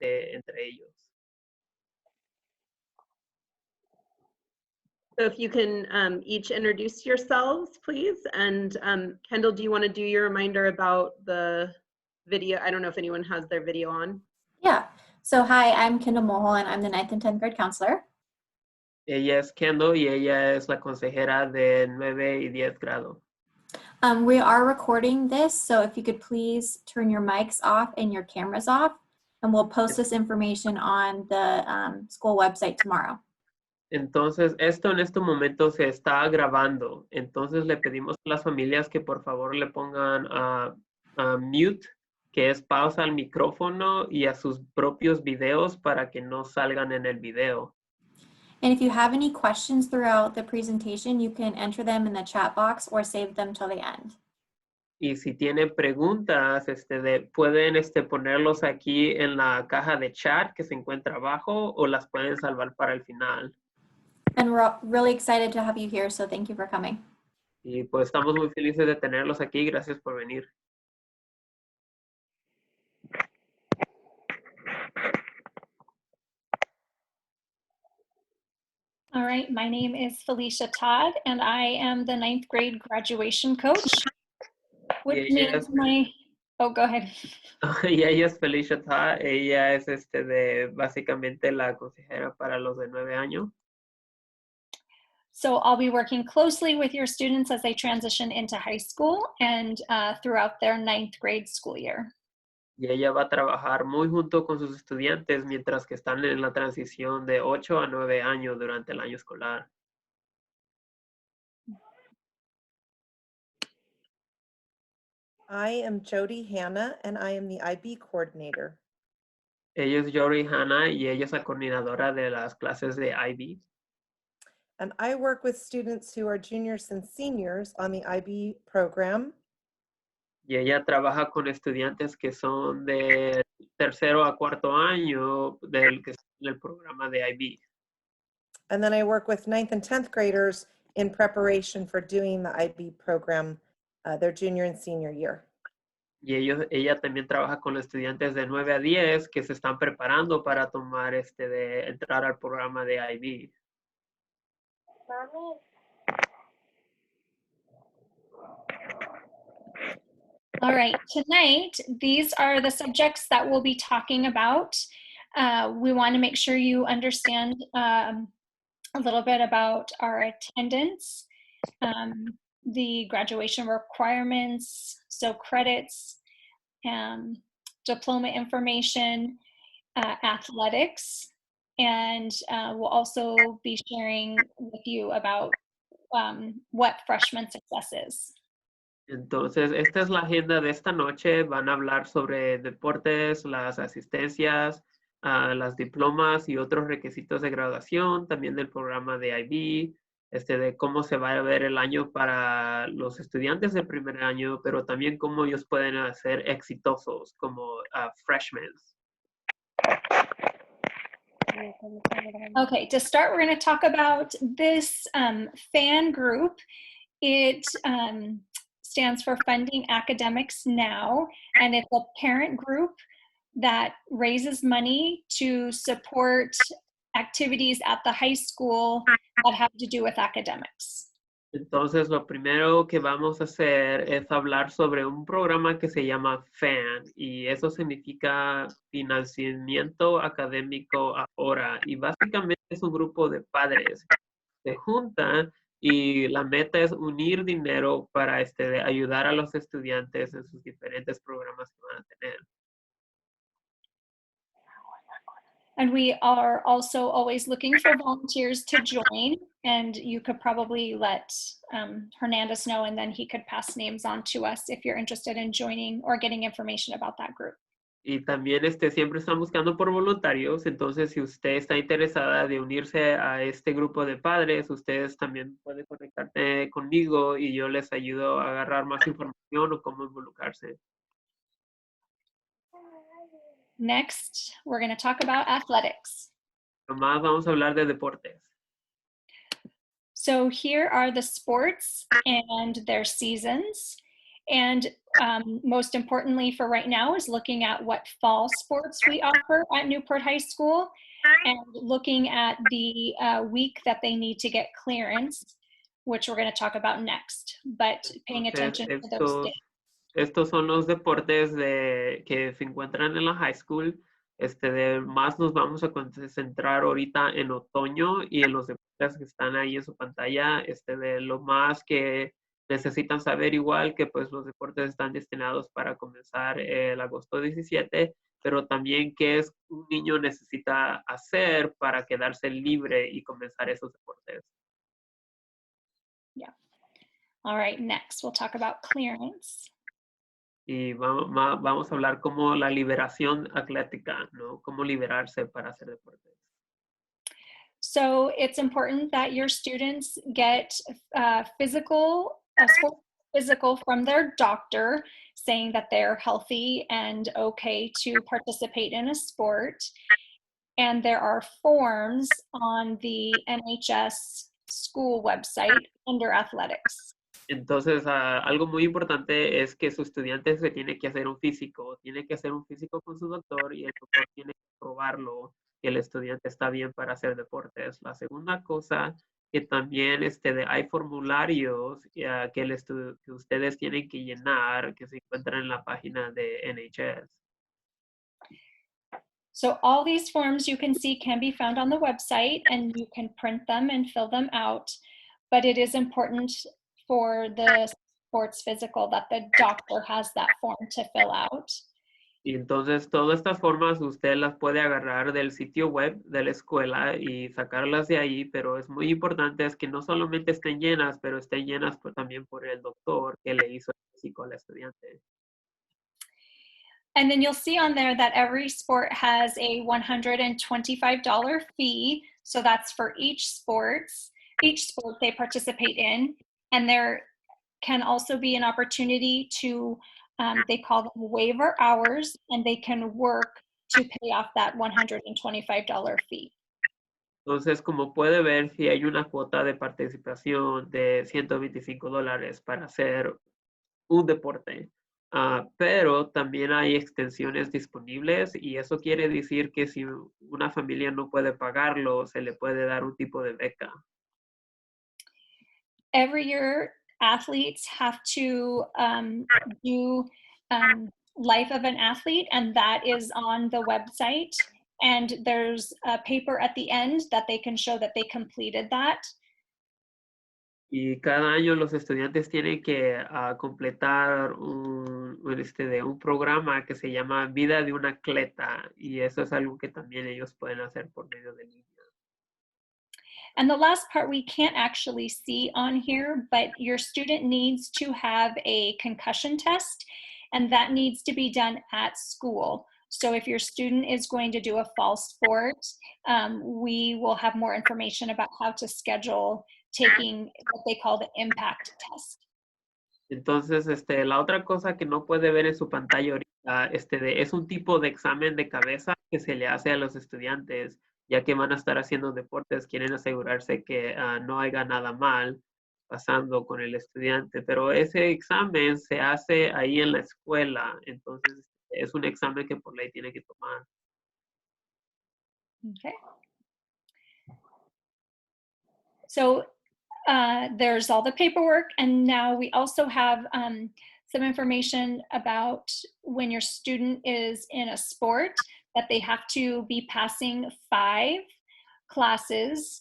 entre ellos. So if you can each introduce yourselves, please. And Kendall, do you want to do your reminder about the video? I don't know if anyone has their video on. Yeah. So hi, I'm Kendall Mohol, and I'm the 9th and 10th grade counselor. Ella es Kendall y ella es la consejera de 9 y 10 grado. We are recording this, so if you could please turn your mics off and your cameras off, and we'll post this information on the school website tomorrow. Entonces, esto en este momento se está grabando. Entonces, le pedimos a las familias que por favor le pongan a mute, que es pausa al micrófono y a sus propios videos para que no salgan en el video. And if you have any questions throughout the presentation, you can enter them in the chat box or save them till the end. Y si tienen preguntas, pueden ponerlos aquí en la caja de chat que se encuentra abajo o las pueden salvar para el final. And we're really excited to have you here, so thank you for coming. Y pues estamos muy felices de tenerlos aquí. Gracias por venir. All right, my name is Felicia Todd, and I am the 9th grade graduation coach. With me is oh, go ahead. Y ella es Felicia Todd. Ella es básicamente la consejera para los de 9 años. So I'll be working closely with your students as they transition into high school and throughout their 9th grade school year. Y ella va a trabajar muy junto con sus estudiantes mientras que están en la transición de 8 a 9 años durante el año escolar. I am Jody Hanna, and I am the IB coordinator. Ella es Jody Hanna y ella es la coordinadora de las clases de IB. And I work with students who are juniors and seniors on the IB program. Y ella trabaja con estudiantes que son de tercero a cuarto año del programa de IB. And then I work with 9th and 10th graders in preparation for doing the IB program, their junior and senior year. Y ella también trabaja con los estudiantes de 9 a 10 que se están preparando para tomar de entrar al programa de IB. All right, tonight, these are the subjects that we'll be talking about. We want to make sure you understand a little bit about our attendance, the graduation requirements, so credits, diploma information, athletics, and we'll also be sharing with you about what freshman success is. Entonces, esta es la agenda de esta noche. Van a hablar sobre deportes, las asistencias, las diplomas y otros requisitos de graduación, también del programa de IB, de cómo se va a ver el año para los estudiantes del primer año, pero también cómo ellos pueden ser exitosos como freshmen. Okay, to start, we're going to talk about this FAN group. It stands for Funding Academics Now, and it's a parent group that raises money to support activities at the high school that have to do with academics. Entonces, lo primero que vamos a hacer es hablar sobre un programa que se llama FAN, y eso significa financiamiento académico ahora, y básicamente es un grupo de padres que se juntan y la meta es unir dinero para ayudar a los estudiantes en sus diferentes programas que van a tener. And we are also always looking for volunteers to join, and you could probably let Hernandez know, and then he could pass names on to us if you're interested in joining or getting information about that group. Y también siempre están buscando por voluntarios, entonces si usted está interesada de unirse a este grupo de padres, ustedes también pueden conectarte conmigo y yo les ayudo a agarrar más información o cómo involucrarse. Next, we're going to talk about athletics. Nomás vamos a hablar de deportes. So here are the sports and their seasons. And most importantly for right now is looking at what fall sports we offer at Newport High School and looking at the week that they need to get clearance, which we're going to talk about next, but paying attention to those days. Estos son los deportes que se encuentran en la high school. Más nos vamos a concentrar ahorita en otoño y en los deportes que están ahí en su pantalla. De lo más que necesitan saber igual que pues los deportes están destinados para comenzar el agosto 17, pero también qué es un niño necesita hacer para quedarse libre y comenzar esos deportes. Yeah. All right, next we'll talk about clearance. Y vamos a hablar como la liberación atlética, ¿no? Cómo liberarse para hacer deportes. So it's important that your students get physical from their doctor saying that they're healthy and okay to participate in a sport. And there are forms on the NHS school website under athletics. Entonces, algo muy importante es que su estudiante se tiene que hacer un físico con su doctor y el doctor tiene que probarlo que el estudiante está bien para hacer deportes. La segunda cosa que también hay formularios que ustedes tienen que llenar que se encuentran en la página de NHS. So all these forms you can see can be found on the website and you can print them and fill them out, but it is important for the sports physical that the doctor has that form to fill out. Y entonces todas estas formas usted las puede agarrar del sitio web de la escuela y sacarlas de ahí, pero es muy importante es que no solamente estén llenas, pero estén llenas también por el doctor que le hizo el físico al estudiante. And then you'll see on there that every sport has a $125 fee. So that's for each sport they participate in. And there can also be an opportunity to, they call them waiver hours, and they can work to pay off that $125 fee. Entonces, como puede ver, si hay una cuota de participación de $125 para hacer un deporte. Pero también hay extensiones disponibles y eso quiere decir que si una familia no puede pagarlo, se le puede dar un tipo de beca. Every year, athletes have to do Life of an Athlete, and that is on the website. And there's a paper at the end that they can show that they completed that. Y cada año los estudiantes tienen que completar un programa que se llama Vida de un Atleta y eso es algo que también ellos pueden hacer por medio de línea. And the last part we can't actually see on here, but your student needs to have a concussion test, and that needs to be done at school. So if your student is going to do a fall sport, we will have more information about how to schedule taking what they call the impact test. Entonces, la otra cosa que no puede ver en su pantalla ahorita, es un tipo de examen de cabeza que se le hace a los estudiantes, ya que van a estar haciendo deportes, quieren asegurarse que no haya nada mal pasando con el estudiante, pero ese examen se hace ahí en la escuela, entonces es un examen que por ley tiene que tomar. Okay. So there's all the paperwork, and now we also have some information about when your student is in a sport that they have to be passing 5 classes.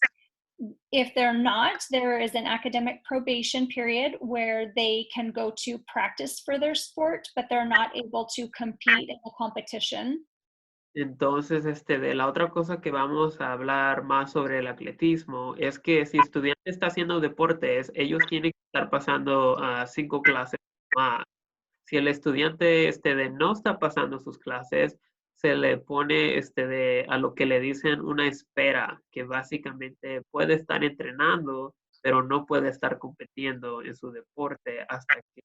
If they're not, there is an academic probation period where they can go to practice for their sport, but they're not able to compete in the competition. Entonces, de la otra cosa que vamos a hablar más sobre el atletismo es que si el estudiante está haciendo deportes, ellos tienen que estar pasando 5 clases más. Si el estudiante no está pasando sus clases, se le pone a lo que le dicen una espera, que básicamente puede estar entrenando, pero no puede estar compitiendo en su deporte hasta que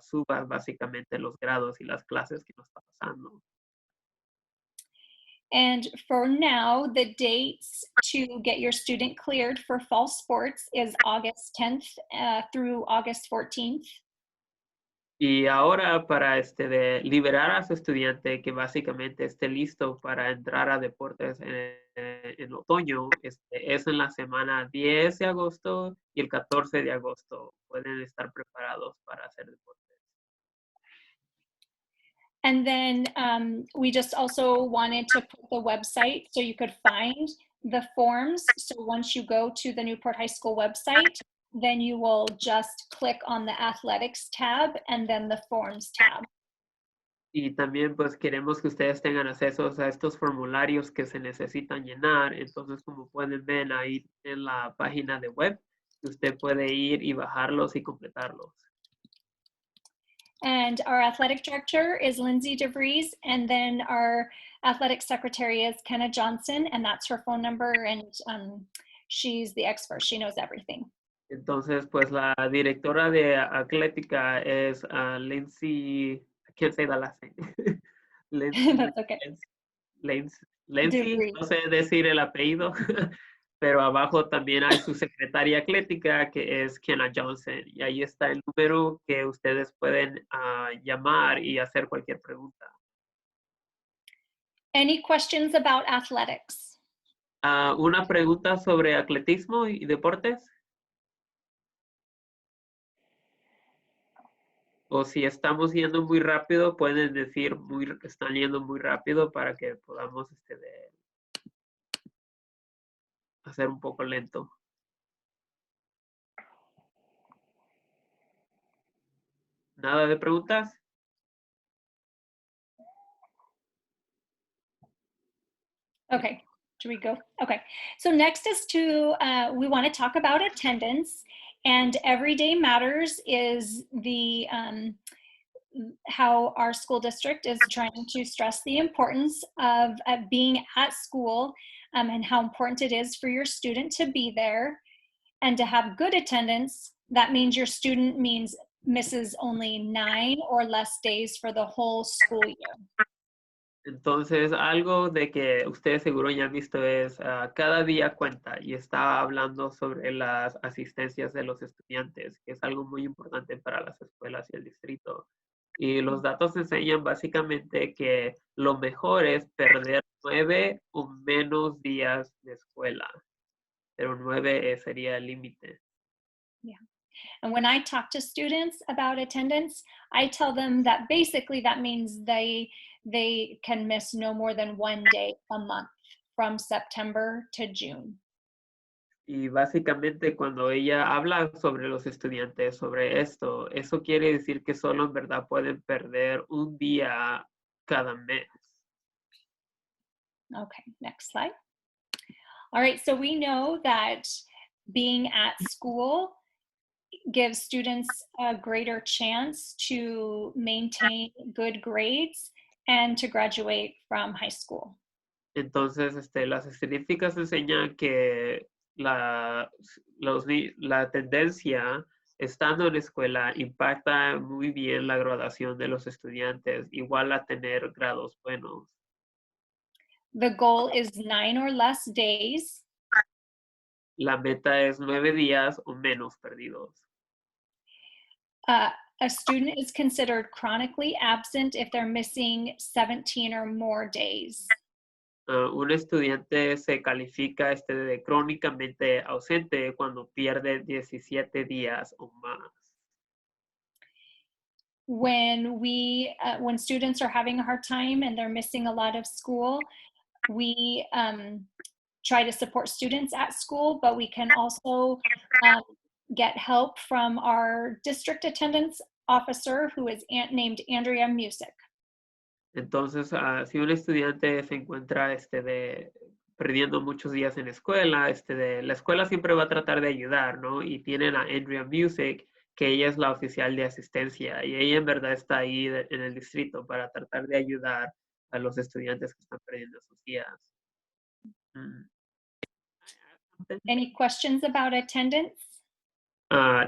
suba básicamente los grados y las clases que no está pasando. And for now, the dates to get your student cleared for fall sports is August 10th through August 14th. Y ahora para liberar a su estudiante que básicamente esté listo para entrar a deportes en otoño, es en la semana 10 de agosto y el 14 de agosto. Pueden estar preparados para hacer deportes. And then we just also wanted to put the website so you could find the forms. So once you go to the Newport High School website, then you will just click on the athletics tab and then the forms tab. Y también pues queremos que ustedes tengan acceso a estos formularios que se necesitan llenar. Entonces, como pueden ver ahí en la página de web, usted puede ir y bajarlos y completarlos. And our athletic director is Lindsay DeVries, and then our athletic secretary is Kenna Johnson, and that's her phone number, and she's the expert. She knows everything. Entonces, pues la directora de atlética es Lindsay, I can't say the last name. Lindsay, That's okay. Lindsay, DeVries. no sé decir el apellido, pero abajo también hay su secretaria atlética que es Kenna Johnson. Y ahí está el número que ustedes pueden llamar y hacer cualquier pregunta. Any questions about athletics? Una pregunta sobre atletismo y deportes. O si estamos yendo muy rápido, pueden decir están yendo muy rápido para que podamos hacer un poco lento. ¿Nada de preguntas? Okay, should we go? Okay, so next is we want to talk about attendance, and Everyday Matters is the how our school district is trying to stress the importance of being at school and how important it is for your student to be there and to have good attendance. That means your student misses only 9 or less days for the whole school year. Entonces, algo de que ustedes seguro ya han visto es cada día cuenta y está hablando sobre las asistencias de los estudiantes, que es algo muy importante para las escuelas y el distrito. Y los datos enseñan básicamente que lo mejor es perder 9 o menos días de escuela, pero 9 sería el límite. Yeah. And when I talk to students about attendance, I tell them that basically that means they can miss no more than 1 day a month from September to June. Y básicamente cuando ella habla sobre los estudiantes, sobre esto, eso quiere decir que solo en verdad pueden perder un día cada mes. Okay, next slide. All right, so we know that being at school gives students a greater chance to maintain good grades and to graduate from high school. Entonces, las estadísticas enseñan que la tendencia estando en la escuela impacta muy bien la graduación de los estudiantes, igual a tener grados buenos. The goal is 9 or less days. La meta es 9 días o menos perdidos. A student is considered chronically absent if they're missing 17 or more days. Un estudiante se califica de crónicamente ausente cuando pierde 17 días o más. When students are having a hard time and they're missing a lot of school, we try to support students at school, but we can also get help from our district attendance officer who is named Andrea Music. Entonces, si un estudiante se encuentra perdiendo muchos días en la escuela, la escuela siempre va a tratar de ayudar, ¿no? Y tienen a Andrea Music, que ella es la oficial de asistencia, y ella en verdad está ahí en el distrito para tratar de ayudar a los estudiantes que están perdiendo sus días. Any questions about attendance?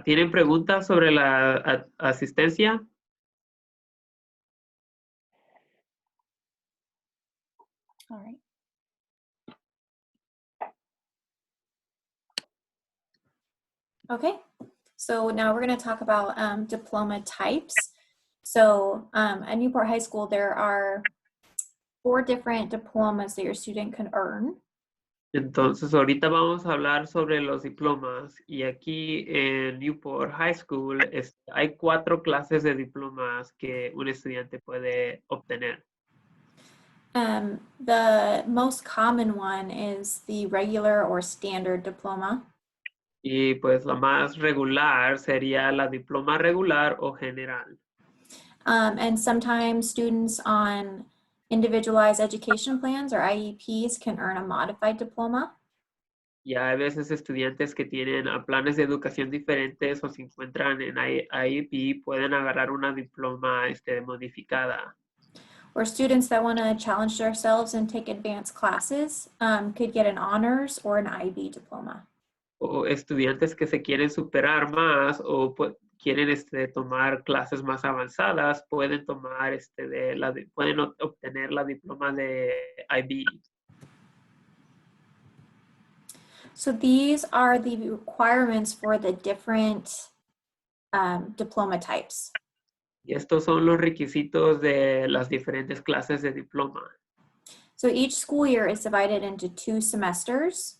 ¿Tienen preguntas sobre la asistencia? All right. Okay, so now we're going to talk about diploma types. So at Newport High School, there are 4 different diplomas that your student can earn. Entonces, ahorita vamos a hablar sobre los diplomas y aquí en Newport High School hay 4 clases de diplomas que un estudiante puede obtener. The most common one is the regular or standard diploma. Y pues la más regular sería la diploma regular o general. And sometimes students on individualized education plans or IEPs can earn a modified diploma. Y hay veces estudiantes que tienen planes de educación diferentes o se encuentran en IEP pueden agarrar una diploma modificada. Or students that want to challenge themselves and take advanced classes could get an honors or an IB diploma. O estudiantes que se quieren superar más o quieren tomar clases más avanzadas pueden tomar pueden obtener la diploma de IB. So these are the requirements for the different diploma types. Y estos son los requisitos de las diferentes clases de diploma. So each school year is divided into 2 semesters.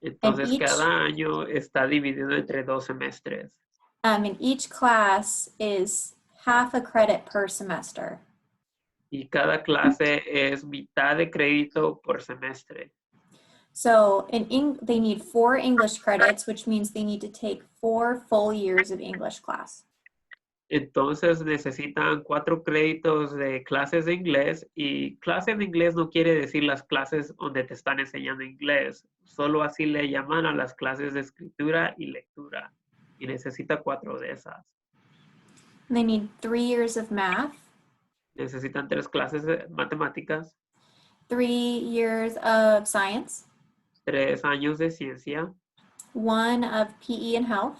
Entonces, each- cada año está dividido entre 2 semestres. And each class is half a credit per semester. Y cada clase es mitad de crédito por semestre. So they need 4 English credits, which means they need to take 4 full years of English class. Entonces necesitan 4 créditos de clases de inglés y clases de inglés no quiere decir las clases donde te están enseñando inglés. Solo así le llaman a las clases de escritura y lectura. Y necesita 4 de esas. They need 3 years of math, Necesitan 3 clases de matemáticas, 3 years of science, 3 años de ciencia, 1 of PE and health,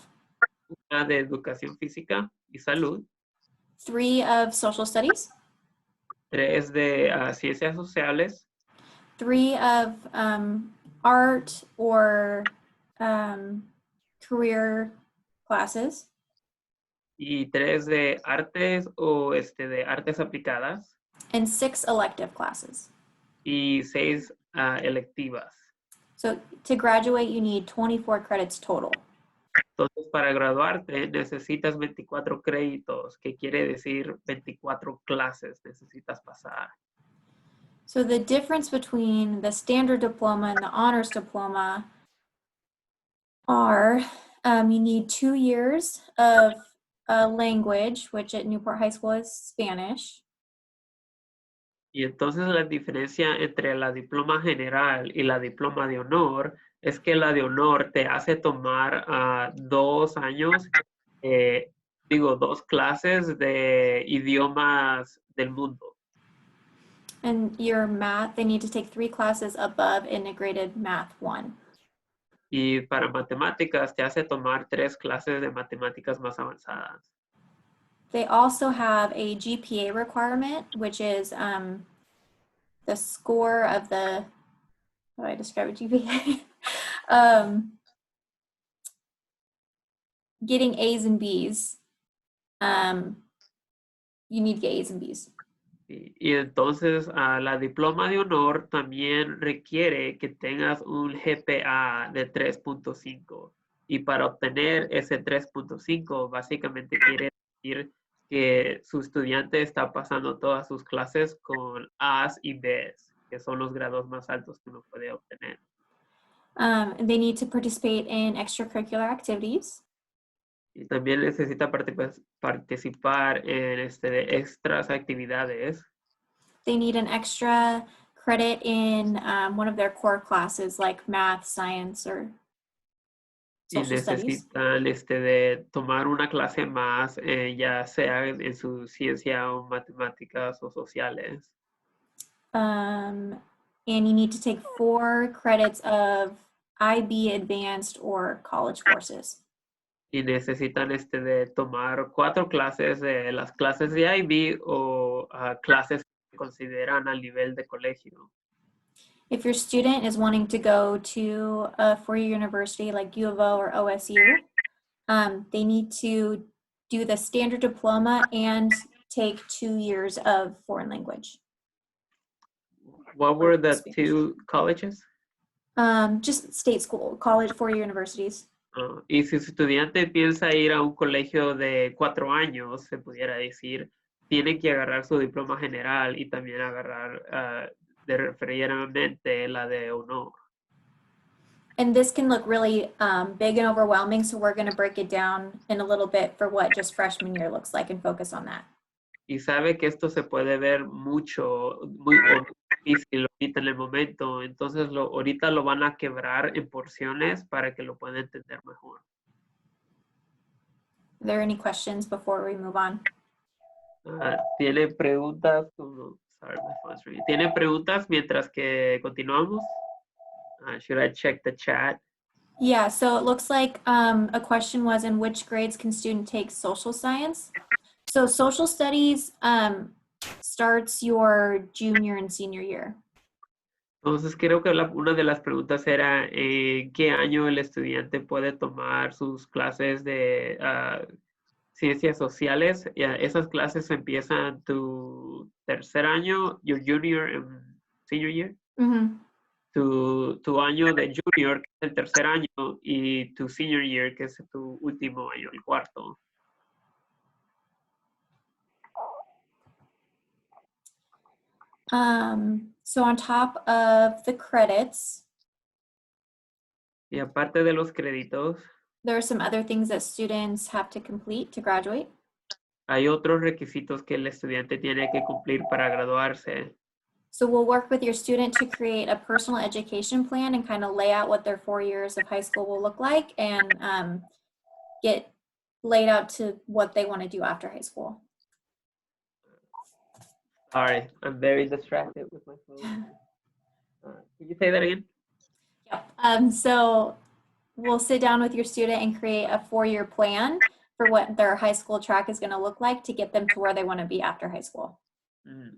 una de educación física y salud, 3 of social studies, 3 de ciencias sociales, 3 of art or career classes, y 3 de artes o de artes aplicadas and 6 elective classes. y 6 electivas. So to graduate, you need 24 credits total. Entonces, para graduarte necesitas 24 créditos, que quiere decir 24 clases necesitas pasar. So the difference between the standard diploma and the honors diploma are you need 2 years of language, which at Newport High School is Spanish. Y entonces la diferencia entre la diploma general y la diploma de honor es que la de honor te hace tomar 2 años, 2 clases de idiomas del mundo. And your math, they need to take 3 classes above integrated math 1. Y para matemáticas te hace tomar 3 clases de matemáticas más avanzadas. They also have a GPA requirement, which is the score of the, how do I describe a GPA? Getting A's and B's. You need to get A's and B's. Y entonces la diploma de honor también requiere que tengas un GPA de 3.5. Y para obtener ese 3.5, básicamente quiere decir que su estudiante está pasando todas sus clases con A's y B's, que son los grados más altos que uno puede obtener. They need to participate in extracurricular activities. Y también necesita participar en extras actividades. They need an extra credit in one of their core classes like math, science, or Y social studies. necesitan de tomar una clase más, ya sea en su ciencia o matemáticas o sociales. And you need to take 4 credits of IB advanced or college courses. Y necesitan de tomar 4 clases de las clases de IB o clases que consideran al nivel de colegio. If your student is wanting to go to a 4-year university like U of O or OSU, they need to do the standard diploma and take 2 years of foreign language. What were the Spanish. 2 colleges? Just state school, college, 4-year universities. Y si su estudiante piensa ir a un colegio de 4 años, se pudiera decir, tiene que agarrar su diploma general y también agarrar de referientemente la de honor. And this can look really big and overwhelming, so we're going to break it down in a little bit for what just freshman year looks like and focus on that. Y sabe que esto se puede ver mucho, muy difícil ahorita en el momento, entonces ahorita lo van a quebrar en porciones para que lo pueda entender mejor. Are there any questions before we move on? ¿Tiene preguntas? Sorry, my phone's ringing. ¿Tiene preguntas mientras que continuamos? Should I check the chat? Yeah, so it looks like a question was, in which grades can student take social science? So social studies starts your junior and senior year. Entonces creo que una de las preguntas era ¿en qué año el estudiante puede tomar sus clases de ciencias sociales? Esas clases empiezan tu tercer año, your junior and senior year. Mm-hmm. Tu año de junior, que es el tercer año, y tu senior year, que es tu último año, el cuarto. So on top of the credits, Y aparte de los créditos, there are some other things that students have to complete to graduate. hay otros requisitos que el estudiante tiene que cumplir para graduarse. So we'll work with your student to create a personal education plan and kind of lay out what their 4 years of high school will look like and get laid out to what they want to do after high school. Sorry, I'm very distracted with my phone. Can you say that again? Yep. So we'll sit down with your student and create a 4-year plan for what their high school track is going to look like to get them to where they want to be after high school.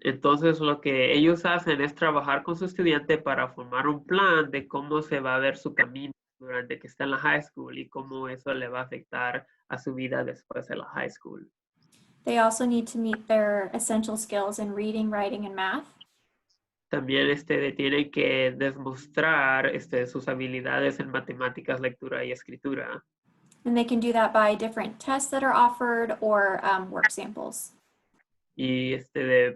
Entonces lo que ellos hacen es trabajar con su estudiante para formar un plan de cómo se va a ver su camino durante que está en la high school y cómo eso le va a afectar a su vida después de la high school. They also need to meet their essential skills in reading, writing, and math. También tienen que demostrar sus habilidades en matemáticas, lectura y escritura. And they can do that by different tests that are offered or work samples. Y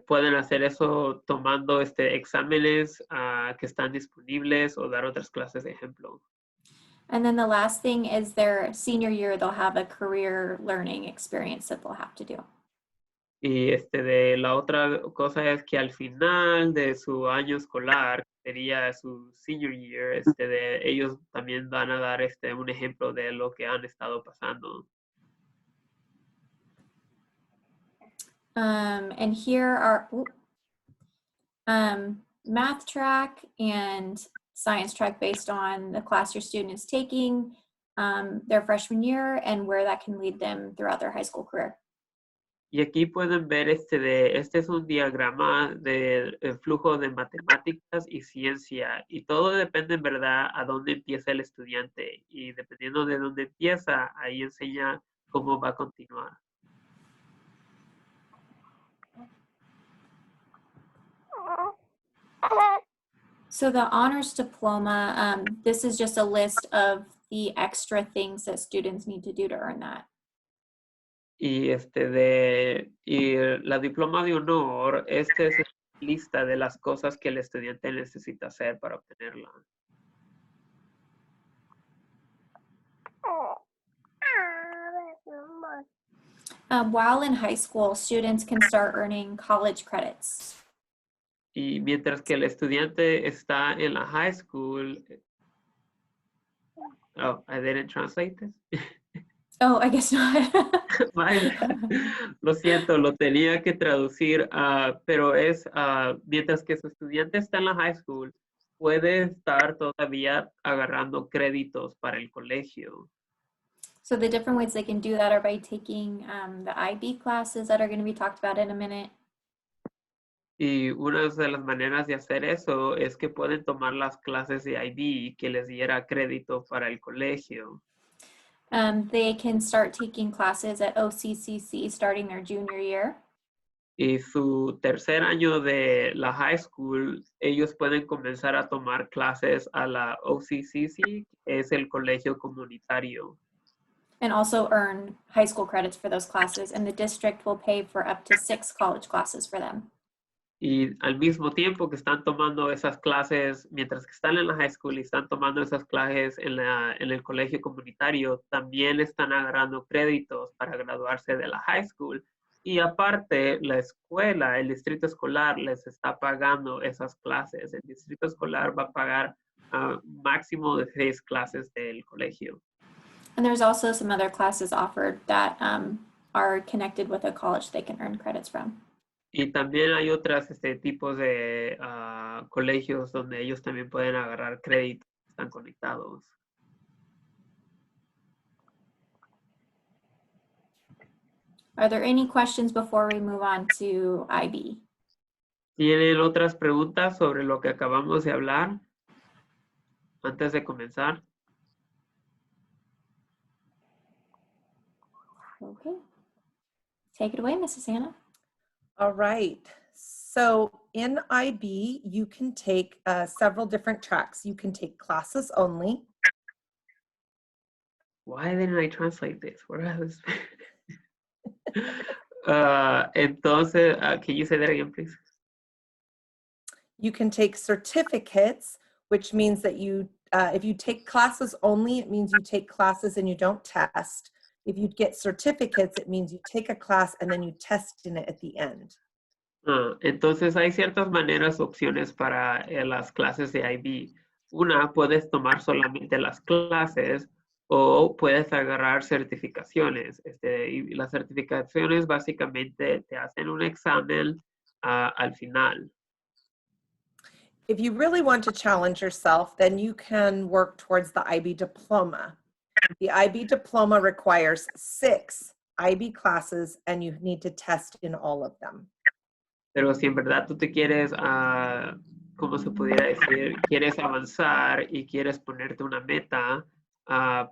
pueden hacer eso tomando exámenes que están disponibles o dar otras clases de ejemplo. And then the last thing is their senior year, they'll have a career learning experience that they'll have to do. Y la otra cosa es que al final de su año escolar, que sería su senior year, ellos también van a dar un ejemplo de lo que han estado pasando. And here are math track and science track based on the class your student is taking their freshman year and where that can lead them throughout their high school career. Y aquí pueden ver este es un diagrama del flujo de matemáticas y ciencia. Y todo depende en verdad a dónde empieza el estudiante. Y dependiendo de dónde empieza, ahí enseña cómo va a continuar. So the honors diploma, this is just a list of the extra things that students need to do to earn that. Y y la diploma de honor, es la lista de las cosas que el estudiante necesita hacer para obtenerla. While in high school, students can start earning college credits. Y mientras que el estudiante está en la high school, oh, I didn't translate this. Oh, I guess not. Lo siento, lo tenía que traducir, pero es mientras que su estudiante está en la high school, puede estar todavía agarrando créditos para el colegio. So the different ways they can do that are by taking the IB classes that are going to be talked about in a minute. Y una de las maneras de hacer eso es que pueden tomar las clases de IB que les diera crédito para el colegio. They can start taking classes at OCCC starting their junior year. Y su tercer año de la high school, ellos pueden comenzar a tomar clases a la OCCC, que es el colegio comunitario. And also earn high school credits for those classes, and the district will pay for up to 6 college classes for them. Y al mismo tiempo que están tomando esas clases, mientras que están en la high school y están tomando esas clases en el colegio comunitario, también están agarrando créditos para graduarse de la high school. Y aparte, la escuela, el distrito escolar les está pagando esas clases. El distrito escolar va a pagar máximo de 6 clases del colegio. And there's also some other classes offered that are connected with a college they can earn credits from. Y también hay otros tipos de colegios donde ellos también pueden agarrar créditos, están conectados. Are there any questions before we move on to IB? ¿Tienen otras preguntas sobre lo que acabamos de hablar antes de comenzar? Okay. Take it away, Mrs. Hannah. All right. So in IB, you can take several different tracks. You can take classes only. Why didn't I translate this? Where I was... entonces, can you say that again, please? You can take certificates, which means that you, if you take classes only, it means you take classes and you don't test. If you get certificates, it means you take a class and then you test in it at the end. Entonces hay ciertas maneras, opciones para las clases de IB. Una, puedes tomar solamente las clases o puedes agarrar certificaciones. Y las certificaciones básicamente te hacen un examen al final. If you really want to challenge yourself, then you can work towards the IB diploma. The IB diploma requires 6 IB classes and you need to test in all of them. Pero si en verdad tú te quieres, ¿cómo se pudiera decir? Quieres avanzar y quieres ponerte una meta,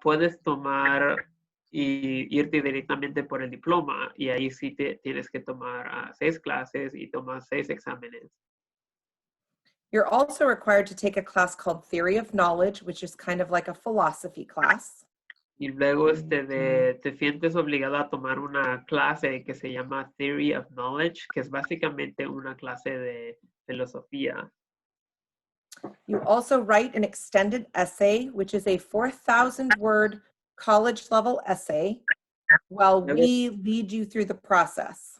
puedes tomar y irte directamente por el diploma y ahí sí tienes que tomar 6 clases y tomas 6 exámenes. You're also required to take a class called Theory of Knowledge, which is kind of like a philosophy class. Y luego te sientes obligado a tomar una clase que se llama Theory of Knowledge, que es básicamente una clase de filosofía. You also write an extended essay, which is a 4,000-word college-level essay, while we lead you through the process.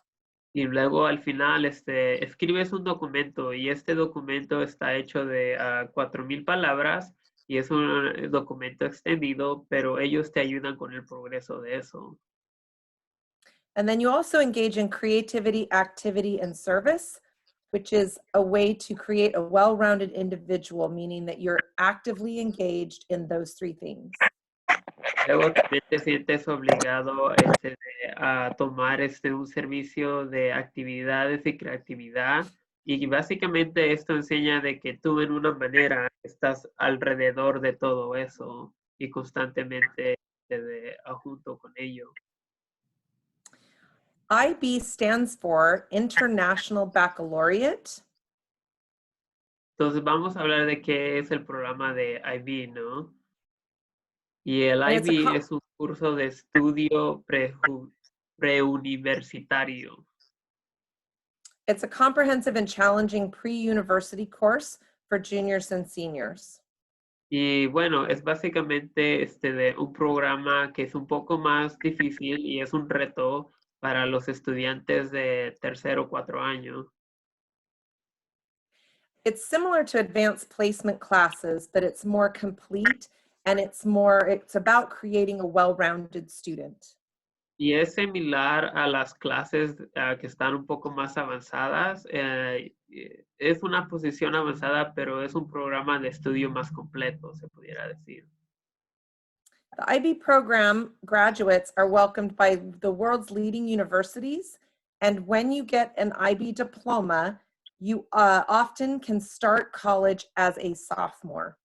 Y luego al final escribes un documento y este documento está hecho de 4,000 palabras y es un documento extendido, pero ellos te ayudan con el progreso de eso. And then you also engage in creativity, activity, and service, which is a way to create a well-rounded individual, meaning that you're actively engaged in those 3 things. Luego también te sientes obligado a tomar un servicio de actividades y creatividad. Y básicamente esto enseña de que tú en una manera estás alrededor de todo eso y constantemente junto con ello. IB stands for International Baccalaureate. Entonces vamos a hablar de qué es el programa de IB, ¿no? Y el IB es un curso de estudio preuniversitario. It's a comprehensive and challenging pre-university course for juniors and seniors. Y bueno, es básicamente de un programa que es un poco más difícil y es un reto para los estudiantes de 3er o 4 años. It's similar to advanced placement classes, but it's more complete and it's about creating a well-rounded student. Y es similar a las clases que están un poco más avanzadas. Es una posición avanzada, pero es un programa de estudio más completo, se pudiera decir. The IB program graduates are welcomed by the world's leading universities, and when you get an IB diploma, you often can start college as a sophomore.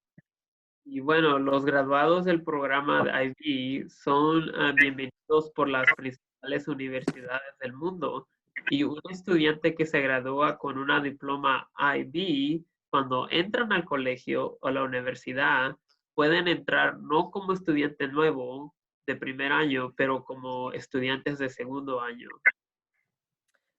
Y bueno, los graduados del programa de IB son bienvenidos por las principales universidades del mundo Y un estudiante que se gradúa con una diploma IB, cuando entran al colegio o a la universidad, pueden entrar no como estudiante nuevo de primer año, pero como estudiantes de segundo año.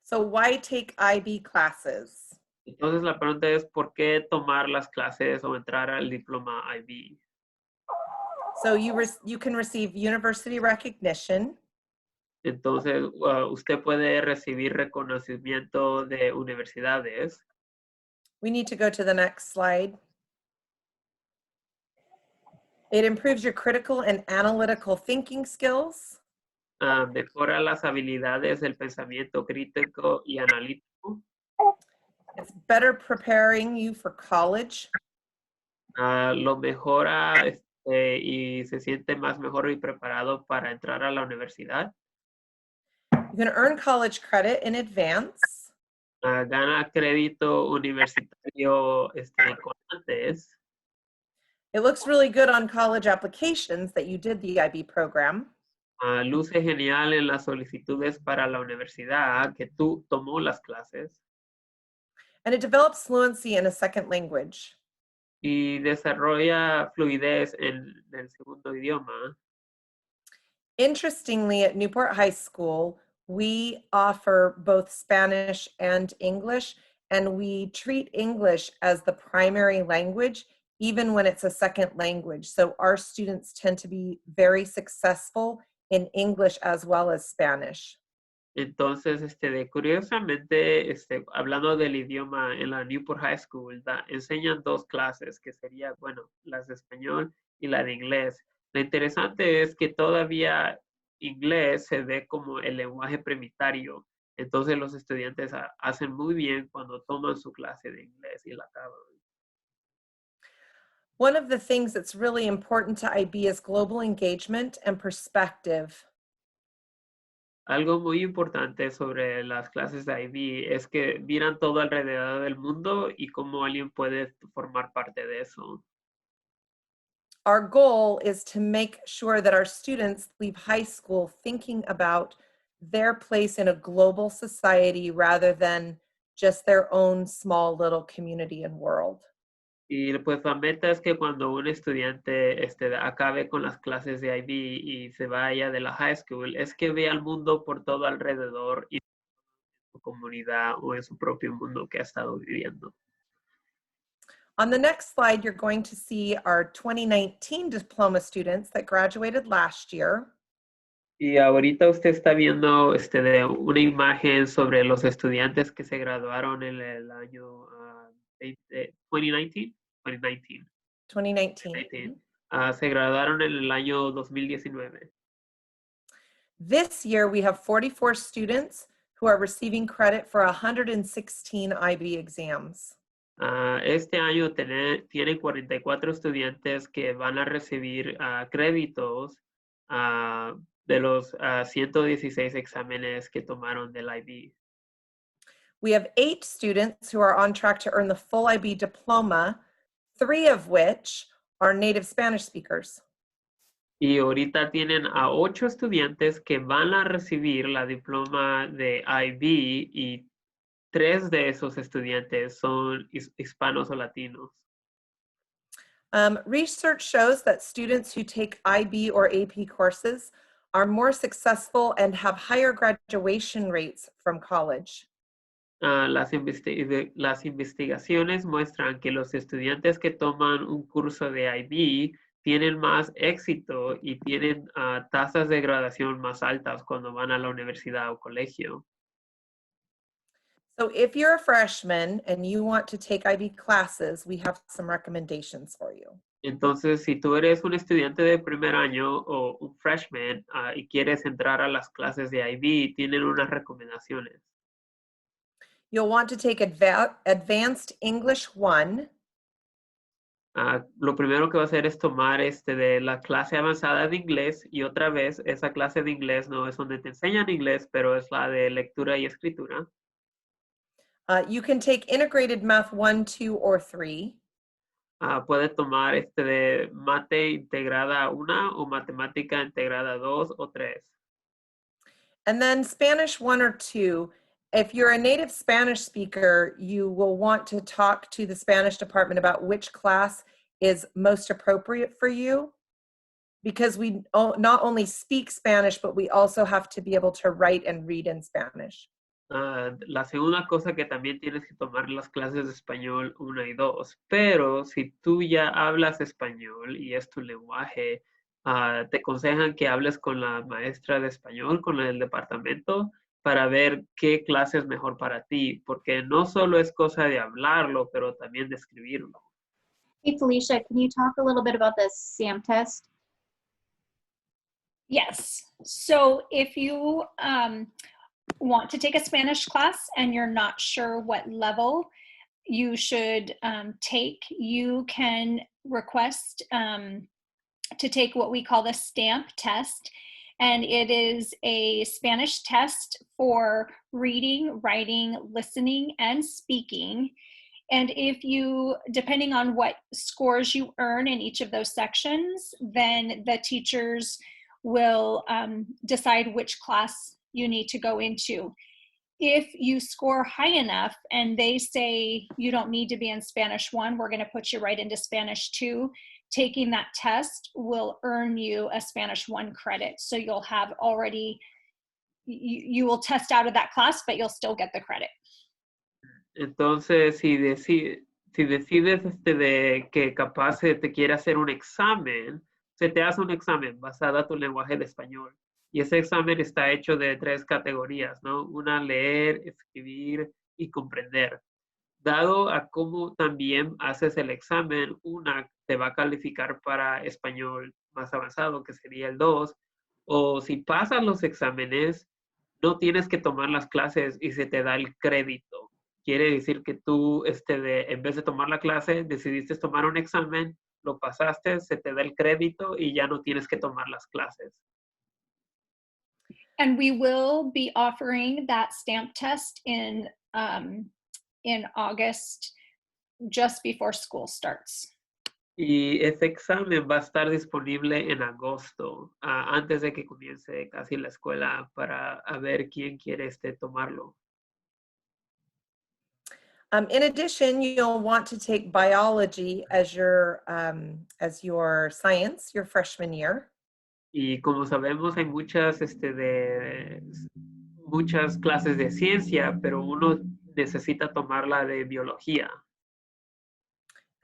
So why take IB classes? Entonces la pregunta es, ¿por qué tomar las clases o entrar al diploma IB? So you can receive university recognition. Entonces, usted puede recibir reconocimiento de universidades. We need to go to the next slide. It improves your critical and analytical thinking skills. Mejora las habilidades del pensamiento crítico y analítico. It's better preparing you for college. Lo mejora y se siente más mejor y preparado para entrar a la universidad. You can earn college credit in advance. Gana crédito universitario con antes. It looks really good on college applications that you did the IB program. Luce genial en las solicitudes para la universidad que tú tomó las clases. And it develops fluency in a second language. Y desarrolla fluidez en el segundo idioma. Interestingly, at Newport High School, we offer both Spanish and English, and we treat English as the primary language, even when it's a second language. So our students tend to be very successful in English as well as Spanish. Entonces, curiosamente, hablando del idioma en la Newport High School, enseñan dos clases, que sería, bueno, las de español y la de inglés. Lo interesante es que todavía inglés se ve como el lenguaje prioritario. Entonces, los estudiantes hacen muy bien cuando toman su clase de inglés y la acaban. One of the things that's really important to IB is global engagement and perspective. Algo muy importante sobre las clases de IB es que miran todo alrededor del mundo y cómo alguien puede formar parte de eso. Our goal is to make sure that our students leave high school thinking about their place in a global society rather than just their own small little community and world. Y pues la meta es que cuando un estudiante acabe con las clases de IB y se vaya de la high school, es que vea el mundo por todo alrededor y en su comunidad o en su propio mundo que ha estado viviendo. On the next slide, you're going to see our 2019 diploma students that graduated last year. Y ahorita usted está viendo de una imagen sobre los estudiantes que se graduaron en el año 2019. 2019. Se graduaron en el año 2019. This year, we have 44 students who are receiving credit for 116 IB exams. Este año tienen 44 estudiantes que van a recibir créditos de los 116 exámenes que tomaron del IB. We have 8 students who are on track to earn the full IB diploma, 3 of which are native Spanish speakers. Y ahorita tienen a 8 estudiantes que van a recibir la diploma de IB y 3 de esos estudiantes son hispanos o latinos. Research shows that students who take IB or AP courses are more successful and have higher graduation rates from college. Las investigaciones muestran que los estudiantes que toman un curso de IB tienen más éxito y tienen tasas de graduación más altas cuando van a la universidad o colegio. So if you're a freshman and you want to take IB classes, we have some recommendations for you. Entonces, si tú eres un estudiante de primer año o un freshman y quieres entrar a las clases de IB, tienen unas recomendaciones. You'll want to take Advanced English 1. Lo primero que va a hacer es tomar de la clase avanzada de inglés y otra vez esa clase de inglés no es donde te enseñan inglés, pero es la de lectura y escritura. You can take Integrated Math 1, 2, or 3. Puede tomar de mate integrada 1 o matemática integrada 2 o 3. And then Spanish 1 or 2 If you're a native Spanish speaker, you will want to talk to the Spanish department about which class is most appropriate for you, because we not only speak Spanish, but we also have to be able to write and read in Spanish. La segunda cosa que también tienes que tomar las clases de español 1 y 2, pero si tú ya hablas español y es tu lenguaje, te aconsejan que hables con la maestra de español, con el departamento, para ver qué clase es mejor para ti, porque no solo es cosa de hablarlo, pero también de escribirlo. Hey, Felicia, can you talk a little bit about the SAM test? Yes. So if you want to take a Spanish class and you're not sure what level you should take, you can request to take what we call the STAMP test. And it is a Spanish test for reading, writing, listening, and speaking. And if you, depending on what scores you earn in each of those sections, then the teachers will decide which class you need to go into. If you score high enough and they say you don't need to be in Spanish 1, we're going to put you right into Spanish 2. Taking that test will earn you a Spanish 1 credit. So you'll have already, you will test out of that class, but you'll still get the credit. Entonces, si decides de que capaz te quiere hacer un examen, se te hace un examen basado en tu lenguaje de español. Y ese examen está hecho de 3 categorías, ¿no? Una, leer, escribir y comprender. Dado a cómo también haces el examen, una te va a calificar para español más avanzado, que sería el 2. O si pasas los exámenes, no tienes que tomar las clases y se te da el crédito. Quiere decir que tú, en vez de tomar la clase, decidiste tomar un examen, lo pasaste, se te da el crédito y ya no tienes que tomar las clases. And we will be offering that STAMP test in August, just before school starts. Y ese examen va a estar disponible en agosto, antes de que comience casi la escuela, para ver quién quiere tomarlo. In addition, you'll want to take biology as your science your freshman year. Y como sabemos, hay muchas clases de ciencia, pero uno necesita tomar la de biología.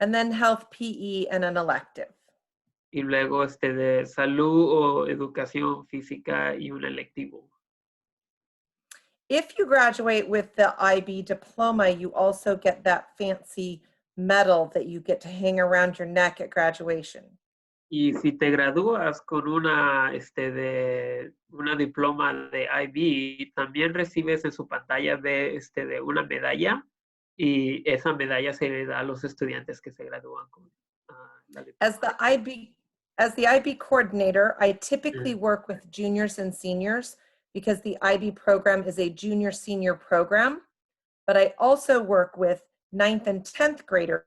And then health, PE, and an elective. Y luego de salud o educación física y un electivo. If you graduate with the IB diploma, you also get that fancy medal that you get to hang around your neck at graduation. Y si te gradúas con una diploma de IB, también recibes en su pantalla de una medalla, y esa medalla se le da a los estudiantes que se gradúan con la diploma. As the IB coordinator, I typically work with juniors and seniors because the IB program is a junior senior program, but I also work with 9th and 10th graders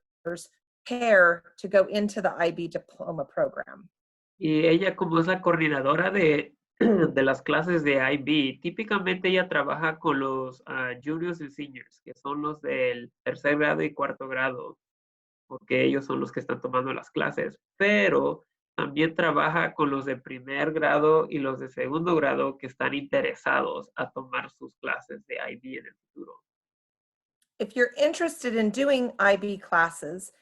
pair to go into the IB diploma program. Y ella, como es la coordinadora de las clases de IB, típicamente ella trabaja con los juniors y seniors, que son los del 3er grado y 4º grado, porque ellos son los que están tomando las clases, pero también trabaja con los de 1er grado y los de 2º grado que están interesados a tomar sus clases de IB en el futuro. If you're interested in doing IB classes,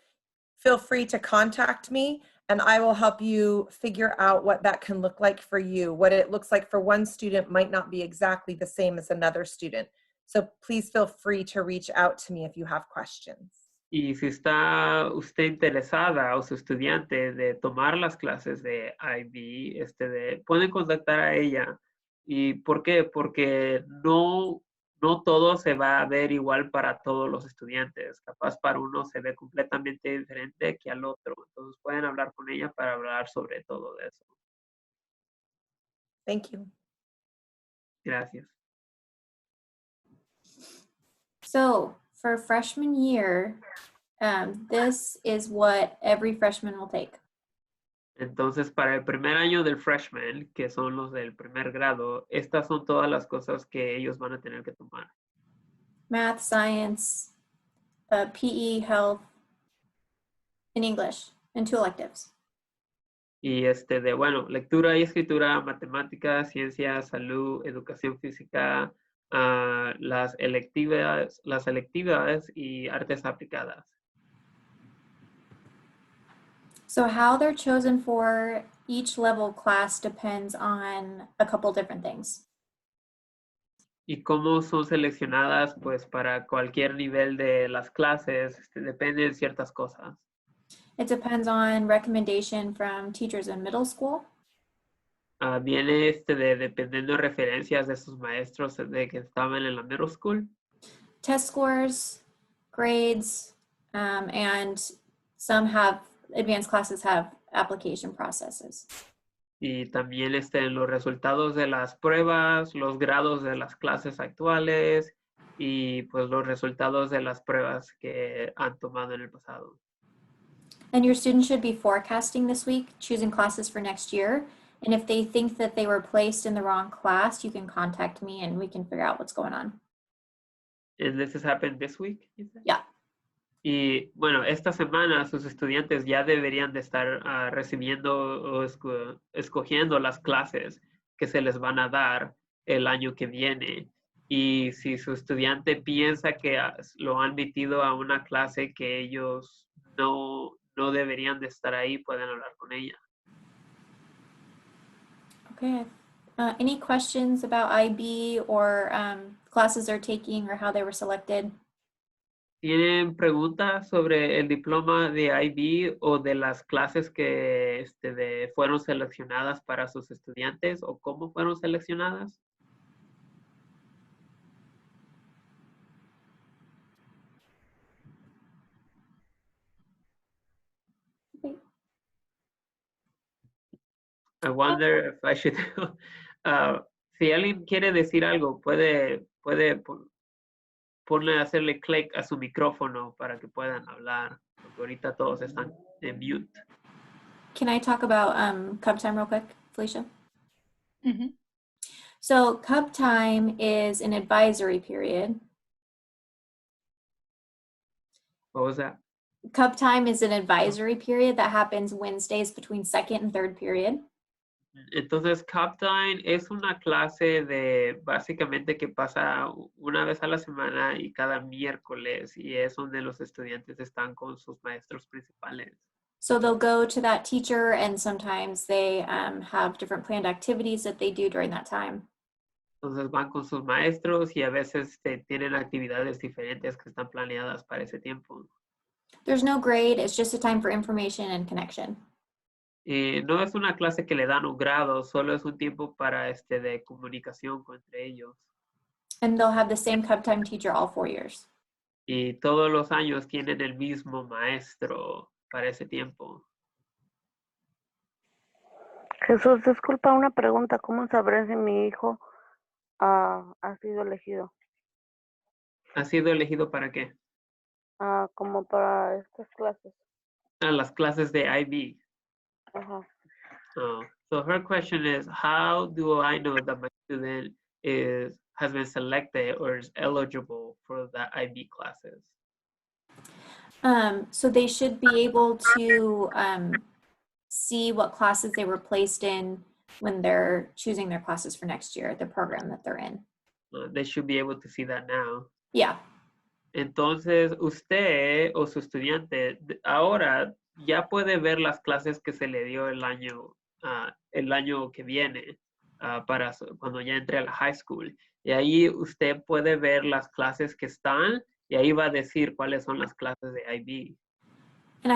feel free to contact me and I will help you figure out what that can look like for you. What it looks like for one student might not be exactly the same as another student. So please feel free to reach out to me if you have questions. Y si está usted interesada o su estudiante de tomar las clases de IB, pueden contactar a ella. ¿Y por qué? Porque no todo se va a ver igual para todos los estudiantes. Capaz para uno se ve completamente diferente que al otro. Entonces pueden hablar con ella para hablar sobre todo eso. Thank you. Gracias. So for freshman year, this is what every freshman will take. Entonces, para el primer año del freshman, que son los del 1er grado, estas son todas las cosas que ellos van a tener que tomar. math, science, PE, health, and English, and 2 electives. Y bueno, lectura y escritura, matemáticas, ciencias, salud, educación física, las electividades y artes aplicadas. So how they're chosen for each level class depends on a couple different things. Y cómo son seleccionadas, pues para cualquier nivel de las clases, dependen ciertas cosas. It depends on recommendation from teachers in middle school. Viene dependiendo de referencias de sus maestros de que estaban en la middle school. Test scores, grades, and some have, advanced classes have application processes. Y también los resultados de las pruebas, los grados de las clases actuales y pues los resultados de las pruebas que han tomado en el pasado. And your students should be forecasting this week, choosing classes for next year. And if they think that they were placed in the wrong class, you can contact me and we can figure out what's going on. And this has happened this week, you said? Yeah. Y bueno, esta semana sus estudiantes ya deberían de estar recibiendo o escogiendo las clases que se les van a dar el año que viene. Y si su estudiante piensa que lo han metido a una clase que ellos no deberían de estar ahí, pueden hablar con ella. Okay. Any questions about IB or classes they're taking or how they were selected? ¿Tienen preguntas sobre el diploma de IB o de las clases que fueron seleccionadas para sus estudiantes o cómo fueron seleccionadas? Okay. I wonder if I should... si alguien quiere decir algo, puede hacerle clic a su micrófono para que puedan hablar, porque ahorita todos están en mute. Can I talk about Cub Time real quick, Felicia? Mhm. So Cub Time is an advisory period. What was that? Cub Time is an advisory period that happens Wednesdays between second and third period. Entonces, Cup Time es una clase de básicamente que pasa una vez a la semana y cada miércoles y es donde los estudiantes están con sus maestros principales. So they'll go to that teacher and sometimes they have different planned activities that they do during that time. Entonces van con sus maestros y a veces tienen actividades diferentes que están planeadas para ese tiempo. There's no grade, it's just a time for information and connection. No es una clase que le dan un grado, solo es un tiempo para de comunicación entre ellos. And they'll have the same Cub Time teacher all 4 years. Y todos los años tienen el mismo maestro para ese tiempo. Jesús, disculpa una pregunta. ¿Cómo sabré si mi hijo ha sido elegido? ¿Ha sido elegido para qué? Como para estas clases. Las clases de IB. Ajá. So her question is, how do I know that my student has been selected or is eligible for the IB classes? So they should be able to see what classes they were placed in when they're choosing their classes for next year, the program that they're in. They should be able to see that now. Yeah. Entonces, usted o su estudiante ahora ya puede ver las clases que se le dio el año que viene para cuando ya entre a la high school. Y ahí usted puede ver las clases que están y ahí va a decir cuáles son las clases de IB. And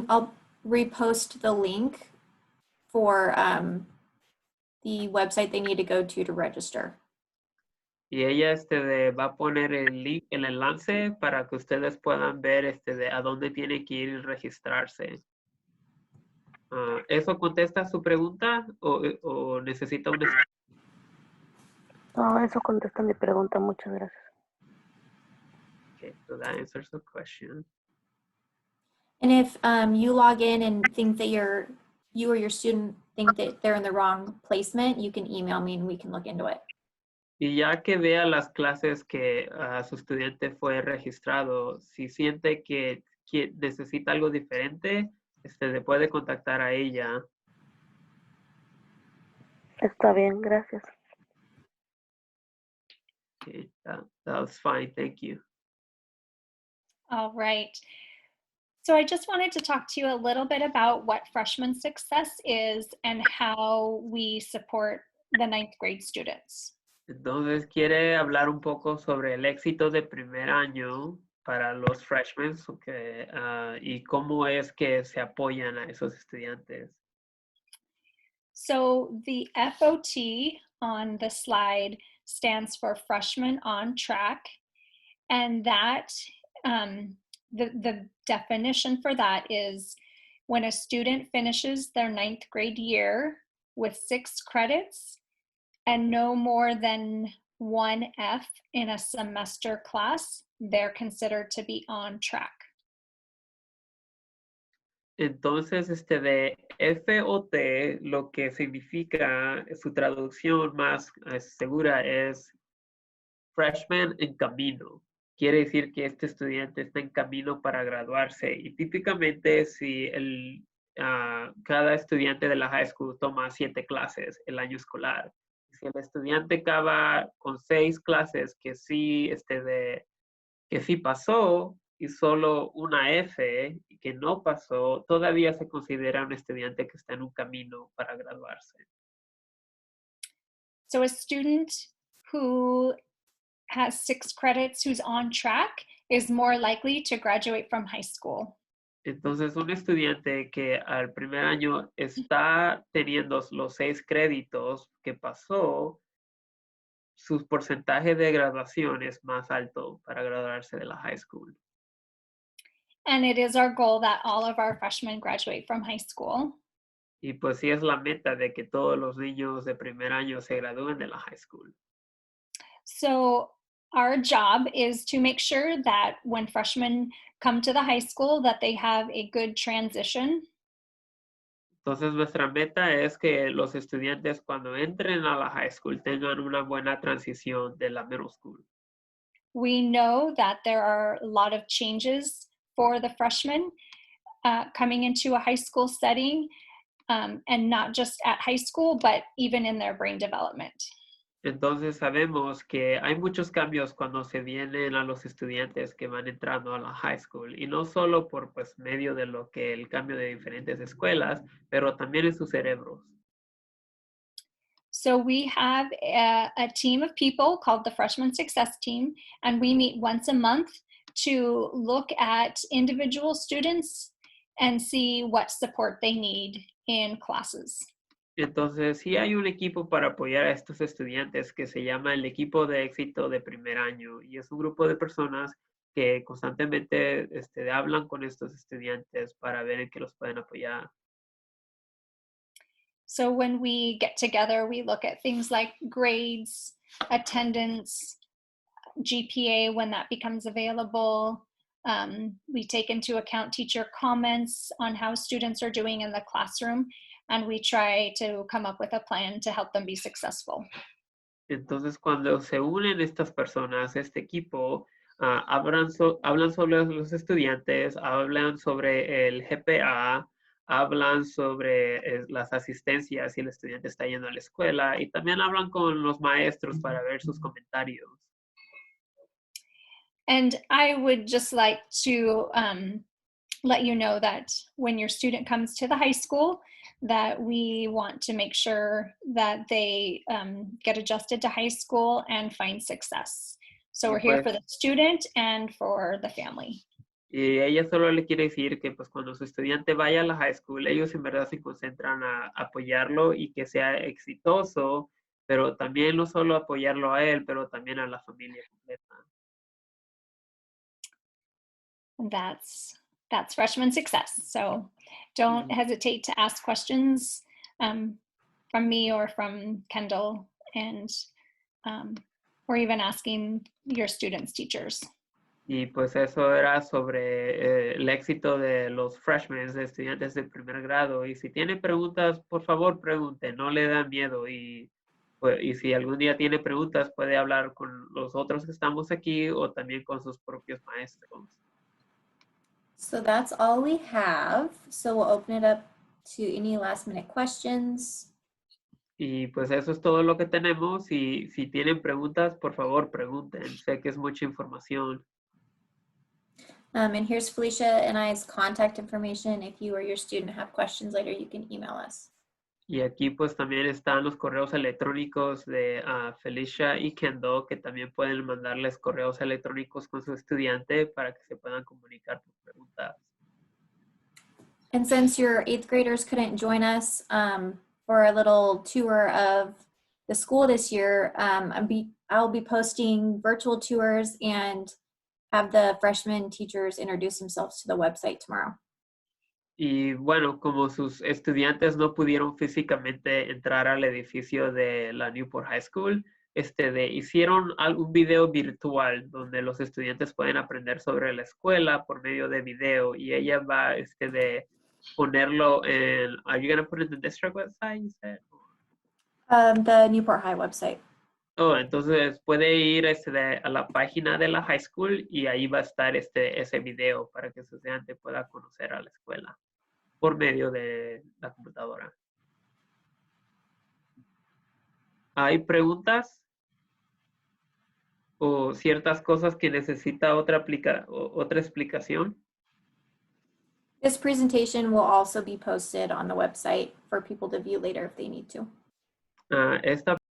I'll repost the link for the website they need to go to register. Y ella va a poner el link, el enlace para que ustedes puedan ver a dónde tienen que ir y registrarse. ¿Eso contesta su pregunta o necesita una... No, eso contesta mi pregunta. Muchas gracias. Okay, so that answers the question. And if you log in and think that you or your student think that they're in the wrong placement, you can email me and we can look into it. Y ya que vea las clases que su estudiante fue registrado, si siente que necesita algo diferente, le puede contactar a ella. Está bien, gracias. Okay, that's fine, thank you. All right. So I just wanted to talk to you a little bit about what freshman success is and how we support the 9th grade students. Entonces, quiere hablar un poco sobre el éxito de primer año para los freshmen y cómo es que se apoyan a esos estudiantes. So the FOT on the slide stands for Freshman on Track, and that the definition for that is when a student finishes their 9th grade year with 6 credits and no more than 1 F in a semester class, they're considered to be on track. Entonces, de FOT, lo que significa, su traducción más segura es freshman en camino. Quiere decir que este estudiante está en camino para graduarse. Y típicamente, si cada estudiante de la high school toma 7 clases el año escolar, si el estudiante acaba con 6 clases que sí, que sí pasó, y solo una F que no pasó, todavía se considera un estudiante que está en un camino para graduarse. So a student who has 6 credits who's on track is more likely to graduate from high school. Entonces, un estudiante que al primer año está teniendo los 6 créditos que pasó, su porcentaje de graduación es más alto para graduarse de la high school. And it is our goal that all of our freshmen graduate from high school. Y pues sí es la meta de que todos los niños de primer año se gradúen de la high school. So our job is to make sure that when freshmen come to the high school that they have a good transition. Entonces nuestra meta es que los estudiantes cuando entren a la high school tengan una buena transición de la middle school. We know that there are a lot of changes for the freshmen coming into a high school setting, and not just at high school, but even in their brain development. Entonces sabemos que hay muchos cambios cuando se vienen a los estudiantes que van entrando a la high school, y no solo por pues medio de lo que el cambio de diferentes escuelas, pero también en sus cerebros. So we have a team of people called the Freshman Success Team, and we meet once a month to look at individual students and see what support they need in classes. Entonces, sí hay un equipo para apoyar a estos estudiantes que se llama el equipo de éxito de primer año, y es un grupo de personas que constantemente hablan con estos estudiantes para ver en qué los pueden apoyar. So when we get together, we look at things like grades, attendance, GPA when that becomes available. We take into account teacher comments on how students are doing in the classroom, and we try to come up with a plan to help them be successful. Entonces, cuando se unen estas personas, este equipo, hablan sobre los estudiantes, hablan sobre el GPA, hablan sobre las asistencias si el estudiante está yendo a la escuela, y también hablan con los maestros para ver sus comentarios. And I would just like to let you know that when your student comes to the high school, that we want to make sure that they get adjusted to high school and find success. So we're here for the student and for the family. Y ella solo le quiere decir que pues cuando su estudiante vaya a la high school, ellos en verdad se concentran a apoyarlo y que sea exitoso, pero también no solo apoyarlo a él, pero también a la familia completa. That's freshman success. So don't hesitate to ask questions from me or from Kendall, and or even asking your students' teachers. Y pues eso era sobre el éxito de los freshmen, de estudiantes de primer grado. Y si tienen preguntas, por favor pregunten, no le dan miedo. Y y si algún día tiene preguntas, puede hablar con los otros que estamos aquí o también con sus propios maestros. So that's all we have. So we'll open it up to any last minute questions. Y pues eso es todo lo que tenemos. Y si tienen preguntas, por favor, pregunten. Sé que es mucha información. And here's Felicia and I's contact information. If you or your student have questions later, you can email us. Y aquí pues también están los correos electrónicos de Felicia y Kendall, que también pueden mandarles correos electrónicos con su estudiante para que se puedan comunicar por preguntas. And since your 8th graders couldn't join us for a little tour of the school this year, I'll be posting virtual tours and have the freshman teachers introduce themselves to the website tomorrow. Y bueno, como sus estudiantes no pudieron físicamente entrar al edificio de la Newport High School, hicieron un video virtual donde los estudiantes pueden aprender sobre la escuela por medio de video, y ella va de ponerlo en, are you going to put it in the district website, you said? The Newport High website. Oh, entonces puede ir a la página de la high school y ahí va a estar ese video para que su estudiante pueda conocer a la escuela por medio de la computadora. ¿Hay preguntas? ¿O ciertas cosas que necesita otra explicación? This presentation will also be posted on the website for people to view later if they need to. Esta